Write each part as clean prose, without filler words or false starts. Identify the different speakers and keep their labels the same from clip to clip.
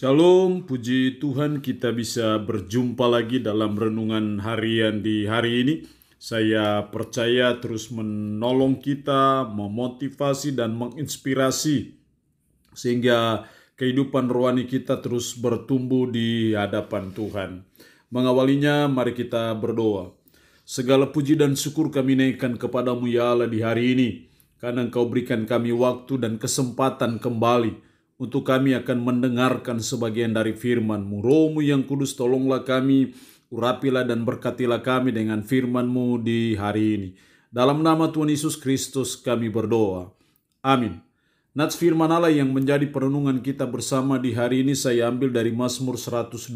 Speaker 1: Shalom, puji Tuhan kita bisa berjumpa lagi dalam renungan harian di hari ini. Saya percaya terus menolong kita, memotivasi dan menginspirasi sehingga kehidupan rohani kita terus bertumbuh di hadapan Tuhan. Mengawalinya, mari kita berdoa. Segala puji dan syukur kami naikkan kepadamu ya Allah di hari ini, karena Engkau berikan kami waktu dan kesempatan kembali untuk kami akan mendengarkan sebagian dari firman-Mu. Roh-Mu yang kudus, tolonglah kami, urapilah dan berkatilah kami dengan firman-Mu di hari ini. Dalam nama Tuhan Yesus Kristus kami berdoa. Amin. Nats firman Allah yang menjadi perenungan kita bersama di hari ini saya ambil dari Mazmur 112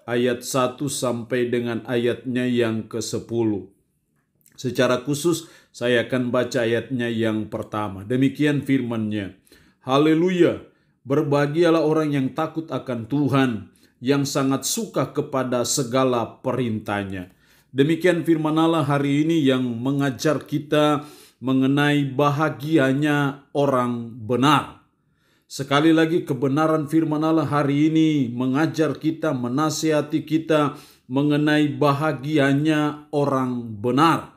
Speaker 1: ayat 1 sampai dengan ayatnya yang ke-10. Secara khusus saya akan baca ayatnya yang pertama. Demikian firman-Nya. Haleluya, berbahagialah orang yang takut akan Tuhan, yang sangat suka kepada segala perintah-Nya. Demikian firman Allah hari ini yang mengajar kita mengenai bahagianya orang benar. Sekali lagi kebenaran firman Allah hari ini mengajar kita, menasihati kita mengenai bahagianya orang benar.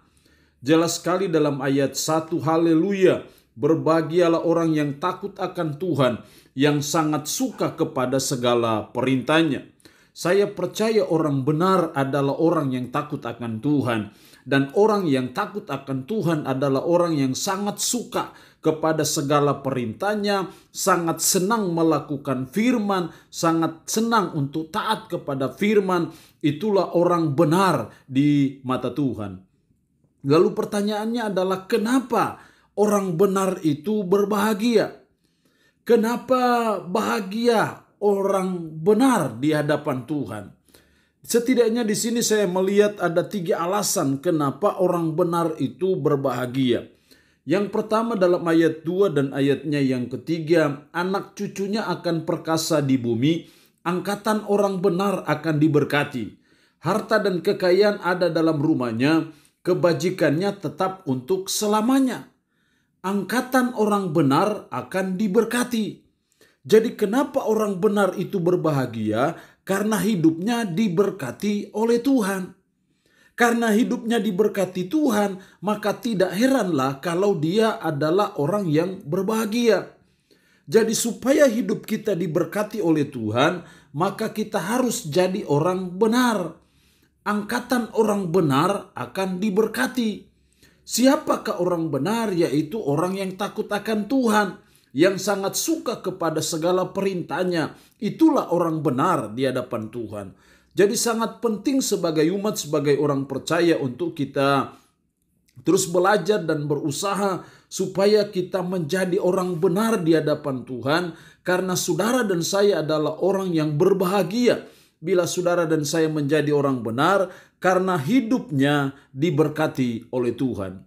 Speaker 1: Jelas sekali dalam ayat 1, haleluya. Berbahagialah orang yang takut akan Tuhan, yang sangat suka kepada segala perintah-Nya. Saya percaya orang benar adalah orang yang takut akan Tuhan. Dan orang yang takut akan Tuhan adalah orang yang sangat suka kepada segala perintah-Nya, sangat senang melakukan firman, sangat senang untuk taat kepada firman. Itulah orang benar di mata Tuhan. Lalu pertanyaannya adalah kenapa orang benar itu berbahagia? Kenapa bahagia orang benar di hadapan Tuhan? Setidaknya di sini saya melihat ada 3 alasan kenapa orang benar itu berbahagia. Yang pertama dalam ayat 2 dan ayatnya yang ketiga, anak cucunya akan perkasa di bumi, angkatan orang benar akan diberkati. Harta dan kekayaan ada dalam rumahnya, kebajikannya tetap untuk selamanya. Angkatan orang benar akan diberkati. Jadi kenapa orang benar itu berbahagia? Karena hidupnya diberkati oleh Tuhan. Karena hidupnya diberkati Tuhan, maka tidak heranlah kalau dia adalah orang yang berbahagia. Jadi supaya hidup kita diberkati oleh Tuhan, maka kita harus jadi orang benar. Angkatan orang benar akan diberkati. Siapakah orang benar? Yaitu orang yang takut akan Tuhan, yang sangat suka kepada segala perintah-Nya. Itulah orang benar di hadapan Tuhan. Jadi sangat penting sebagai umat, sebagai orang percaya untuk kita terus belajar dan berusaha supaya kita menjadi orang benar di hadapan Tuhan. Karena saudara dan saya adalah orang yang berbahagia bila saudara dan saya menjadi orang benar, karena hidupnya diberkati oleh Tuhan.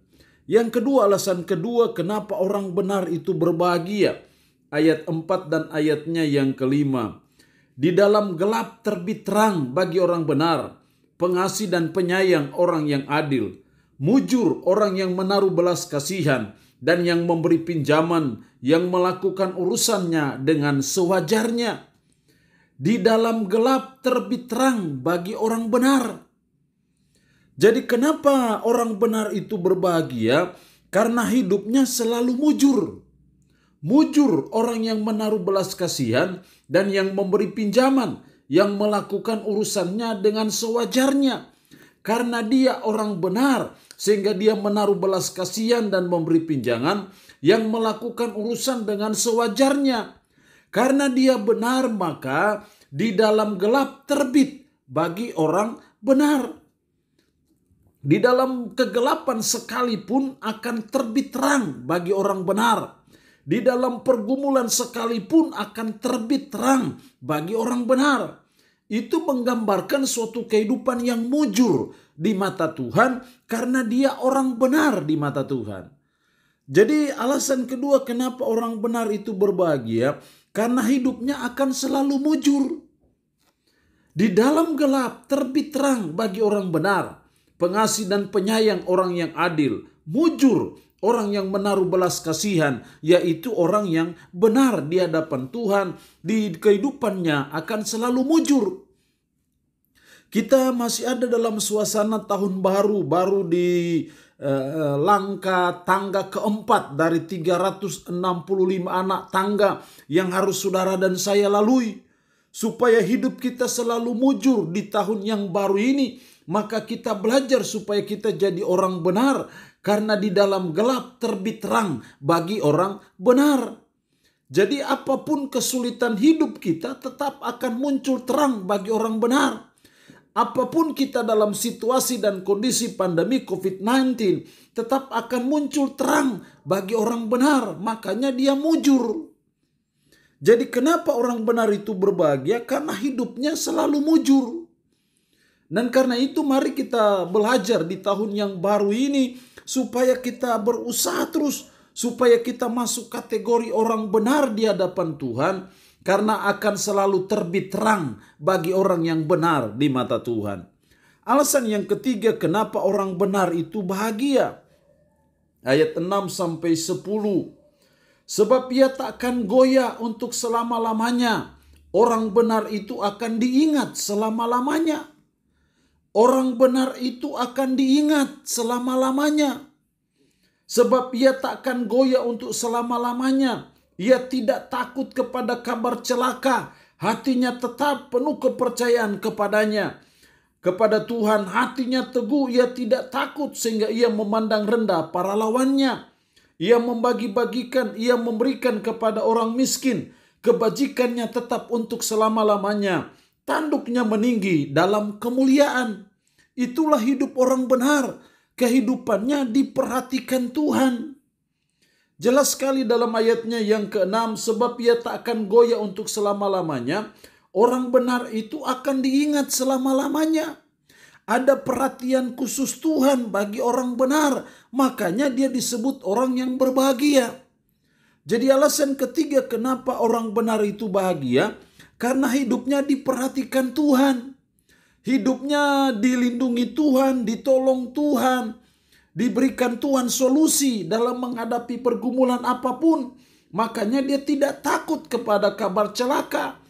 Speaker 1: Yang kedua, alasan kedua kenapa orang benar itu berbahagia. Ayat 4 dan ayatnya yang kelima. Di dalam gelap terbit terang bagi orang benar, pengasih dan penyayang orang yang adil, mujur orang yang menaruh belas kasihan, dan yang memberi pinjaman, yang melakukan urusannya dengan sewajarnya. Di dalam gelap terbit terang bagi orang benar. Jadi kenapa orang benar itu berbahagia? Karena hidupnya selalu mujur. Mujur orang yang menaruh belas kasihan dan yang memberi pinjaman, yang melakukan urusannya dengan sewajarnya. Karena dia orang benar, sehingga dia menaruh belas kasihan dan memberi pinjaman, yang melakukan urusan dengan sewajarnya. Karena dia benar, maka di dalam gelap terbit bagi orang benar. Di dalam kegelapan sekalipun akan terbit terang bagi orang benar. Di dalam pergumulan sekalipun akan terbit terang bagi orang benar. Itu menggambarkan suatu kehidupan yang mujur di mata Tuhan karena dia orang benar di mata Tuhan. Jadi alasan kedua kenapa orang benar itu berbahagia, karena hidupnya akan selalu mujur. Di dalam gelap terbit terang bagi orang benar, pengasih dan penyayang orang yang adil, mujur orang yang menaruh belas kasihan, yaitu orang yang benar di hadapan Tuhan, di kehidupannya akan selalu mujur. Kita masih ada dalam suasana tahun baru di langkah tangga keempat dari 365 anak tangga yang harus saudara dan saya lalui. Supaya hidup kita selalu mujur di tahun yang baru ini, maka kita belajar supaya kita jadi orang benar, karena di dalam gelap terbit terang bagi orang benar. Jadi apapun kesulitan hidup kita, tetap akan muncul terang bagi orang benar. Apapun kita dalam situasi dan kondisi pandemi COVID-19, tetap akan muncul terang bagi orang benar. Makanya dia mujur. Jadi kenapa orang benar itu berbahagia? Karena hidupnya selalu mujur. Dan karena itu mari kita belajar di tahun yang baru ini, supaya kita berusaha terus, supaya kita masuk kategori orang benar di hadapan Tuhan, karena akan selalu terbit terang bagi orang yang benar di mata Tuhan. Alasan yang ketiga kenapa orang benar itu bahagia. Ayat 6-10. Sebab ia tak akan goyah untuk selama-lamanya. Orang benar itu akan diingat selama-lamanya. Orang benar itu akan diingat selama-lamanya. Sebab ia tak akan goyah untuk selama-lamanya. Ia tidak takut kepada kabar celaka. Hatinya tetap penuh kepercayaan kepadanya. Kepada Tuhan hatinya teguh. Ia tidak takut sehingga ia memandang rendah para lawannya. Ia membagi-bagikan, ia memberikan kepada orang miskin. Kebajikannya tetap untuk selama-lamanya. Tanduknya meninggi dalam kemuliaan. Itulah hidup orang benar. Kehidupannya diperhatikan Tuhan. Jelas sekali dalam ayatnya yang ke-6, sebab ia tak akan goyah untuk selama-lamanya. Orang benar itu akan diingat selama-lamanya. Ada perhatian khusus Tuhan bagi orang benar. Makanya dia disebut orang yang berbahagia. Jadi alasan ketiga kenapa orang benar itu bahagia, karena hidupnya diperhatikan Tuhan. Hidupnya dilindungi Tuhan, ditolong Tuhan. Diberikan Tuhan solusi dalam menghadapi pergumulan apapun. Makanya dia tidak takut kepada kabar celaka.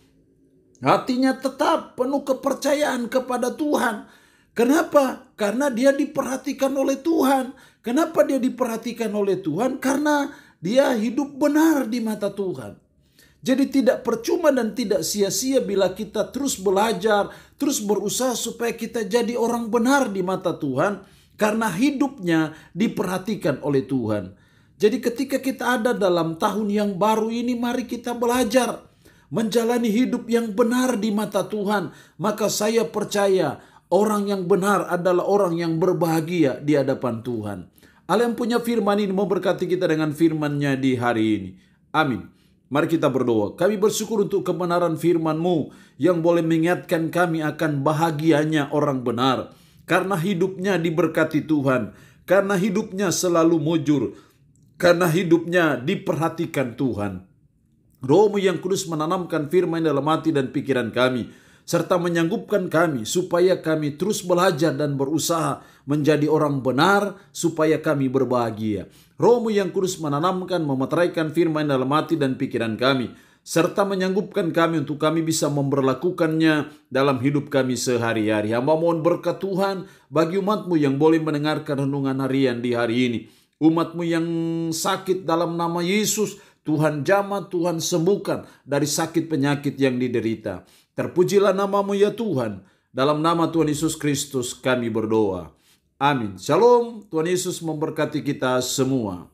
Speaker 1: Hatinya tetap penuh kepercayaan kepada Tuhan. Kenapa? Karena dia diperhatikan oleh Tuhan. Kenapa dia diperhatikan oleh Tuhan? Karena dia hidup benar di mata Tuhan. Jadi tidak percuma dan tidak sia-sia bila kita terus belajar, terus berusaha supaya kita jadi orang benar di mata Tuhan. Karena hidupnya diperhatikan oleh Tuhan. Jadi ketika kita ada dalam tahun yang baru ini, mari kita belajar menjalani hidup yang benar di mata Tuhan. Maka saya percaya orang yang benar adalah orang yang berbahagia di hadapan Tuhan. Allah yang punya firman ini memberkati kita dengan firman-Nya di hari ini. Amin. Mari kita berdoa. Kami bersyukur untuk kebenaran firman-Mu yang boleh mengingatkan kami akan bahagianya orang benar. Karena hidupnya diberkati Tuhan. Karena hidupnya selalu mujur. Karena hidupnya diperhatikan Tuhan. Roh-Mu yang kudus menanamkan firman dalam hati dan pikiran kami. Serta menyanggupkan kami supaya kami terus belajar dan berusaha menjadi orang benar supaya kami berbahagia. Roh-Mu yang kudus menanamkan, memeteraikan firman dalam hati dan pikiran kami. Serta menyanggupkan kami untuk kami bisa memberlakukannya dalam hidup kami sehari-hari. Hamba mohon berkat Tuhan bagi umat-Mu yang boleh mendengarkan renungan harian di hari ini. Umat-Mu yang sakit dalam nama Yesus, Tuhan jamah, Tuhan sembuhkan dari sakit penyakit yang diderita. Terpujilah nama-Mu ya Tuhan. Dalam nama Tuhan Yesus Kristus kami berdoa. Amin. Shalom. Tuhan Yesus memberkati kita semua.